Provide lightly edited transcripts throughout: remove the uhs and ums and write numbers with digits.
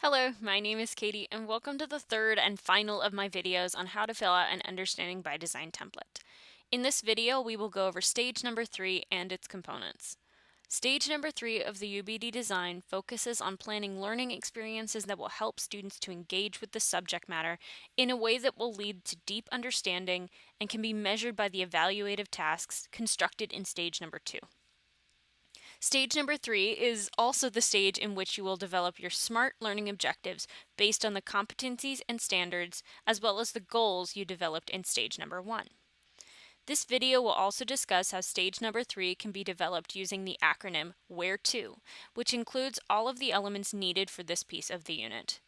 Hello, my name is Katie and welcome to the third and final of my videos on how to fill out an Understanding by Design template. In this video, we will go over stage number 3 and its components. Stage number 3 of the UBD design focuses on planning learning experiences that will help students to engage with the subject matter in a way that will lead to deep understanding and can be measured by the evaluative tasks constructed in stage number 2. Stage number 3 is also the stage in which you will develop your SMART learning objectives based on the competencies and standards, as well as the goals you developed in stage number 1. This video will also discuss how stage number 3 can be developed using the acronym WHERETO, which includes all of the elements needed for this piece of the unit.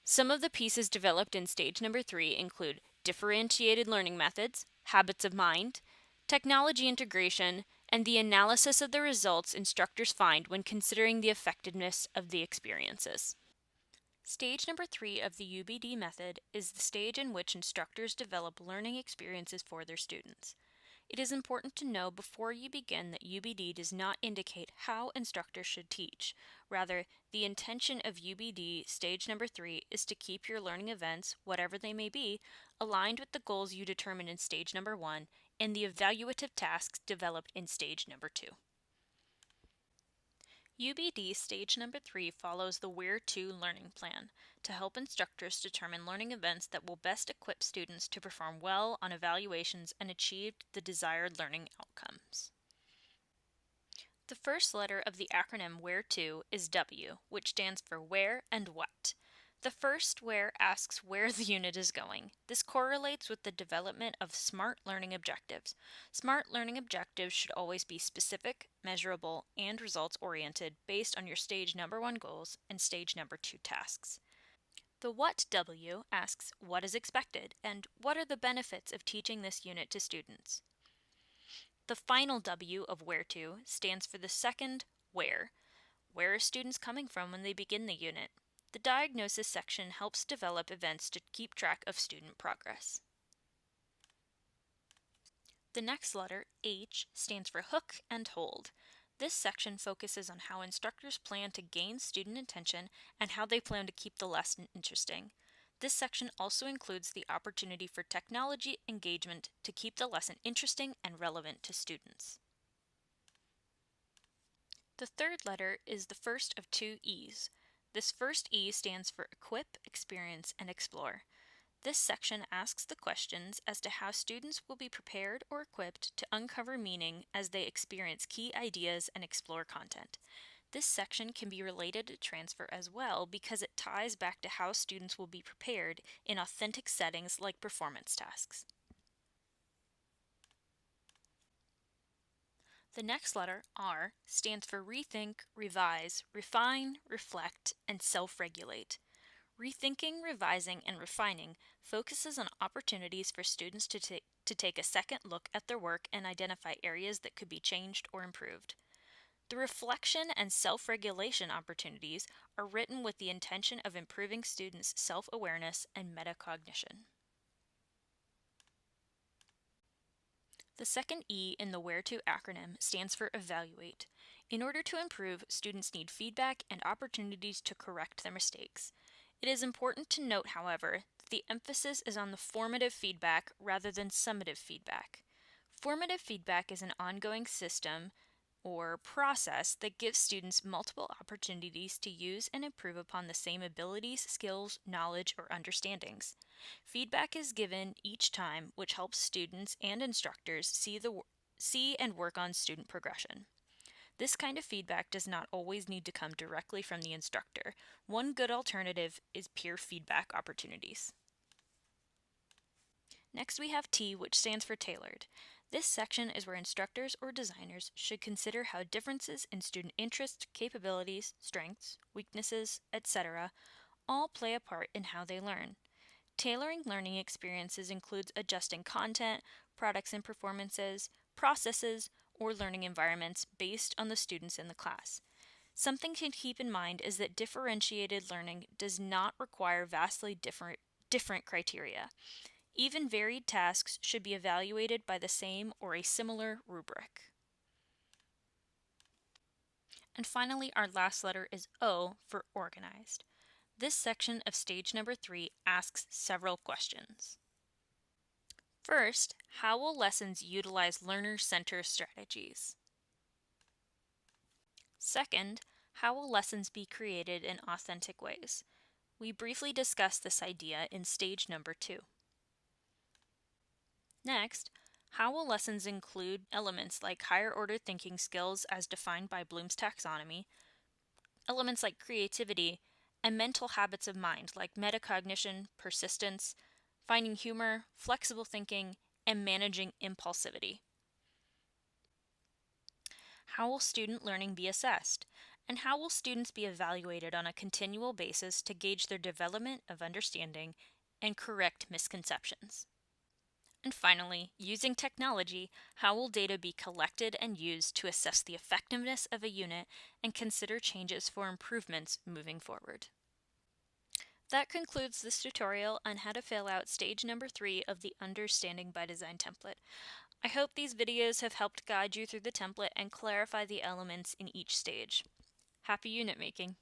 Some of the pieces developed in stage number 3 include differentiated learning methods, habits of mind, technology integration, and the analysis of the results instructors find when considering the effectiveness of the experiences. Stage number 3 of the UBD method is the stage in which instructors develop learning experiences for their students. It is important to know before you begin that UBD does not indicate how instructors should teach. Rather, the intention of UBD stage number 3 is to keep your learning events, whatever they may be, aligned with the goals you determined in stage number 1 and the evaluative tasks developed in stage number 2. UBD stage number 3 follows the WHERETO learning plan to help instructors determine learning events that will best equip students to perform well on evaluations and achieve the desired learning outcomes. The first letter of the acronym WHERETO is W, which stands for where and what. The first where asks where the unit is going. This correlates with the development of SMART learning objectives. SMART learning objectives should always be specific, measurable, and results-oriented based on your stage number 1 goals and stage number 2 tasks. The what W asks what is expected and what are the benefits of teaching this unit to students. The final W of WHERETO stands for the second where. Where are students coming from when they begin the unit? The diagnosis section helps develop events to keep track of student progress. The next letter, H, stands for hook and hold. This section focuses on how instructors plan to gain student attention and how they plan to keep the lesson interesting. This section also includes the opportunity for technology engagement to keep the lesson interesting and relevant to students. The third letter is the first of 2 E's. This first E stands for Equip, Experience, and Explore. This section asks the questions as to how students will be prepared or equipped to uncover meaning as they experience key ideas and explore content. This section can be related to transfer as well because it ties back to how students will be prepared in authentic settings like performance tasks. The next letter, R, stands for rethink, revise, refine, reflect, and self-regulate. Rethinking, revising, and refining focuses on opportunities for students to take a second look at their work and identify areas that could be changed or improved. The reflection and self-regulation opportunities are written with the intention of improving students' self-awareness and metacognition. The second E in the WHERETO acronym stands for Evaluate. In order to improve, students need feedback and opportunities to correct their mistakes. It is important to note, however, that the emphasis is on the formative feedback rather than summative feedback. Formative feedback is an ongoing system or process that gives students multiple opportunities to use and improve upon the same abilities, skills, knowledge, or understandings. Feedback is given each time, which helps students and instructors see and work on student progression. This kind of feedback does not always need to come directly from the instructor. One good alternative is peer feedback opportunities. Next we have T, which stands for tailored. This section is where instructors or designers should consider how differences in student interests, capabilities, strengths, weaknesses, etc. all play a part in how they learn. Tailoring learning experiences includes adjusting content, products and performances, processes, or learning environments based on the students in the class. Something to keep in mind is that differentiated learning does not require vastly different criteria. Even varied tasks should be evaluated by the same or a similar rubric. And finally, our last letter is O for organized. This section of stage number 3 asks several questions. First, how will lessons utilize learner-centered strategies? Second, how will lessons be created in authentic ways? We briefly discussed this idea in stage number 2. Next, how will lessons include elements like higher order thinking skills as defined by Bloom's taxonomy, elements like creativity, and mental habits of mind like metacognition, persistence, finding humor, flexible thinking, and managing impulsivity? How will student learning be assessed? And how will students be evaluated on a continual basis to gauge their development of understanding and correct misconceptions? And finally, using technology, how will data be collected and used to assess the effectiveness of a unit and consider changes for improvements moving forward? That concludes this tutorial on how to fill out stage number 3 of the Understanding by Design template. I hope these videos have helped guide you through the template and clarify the elements in each stage. Happy unit making!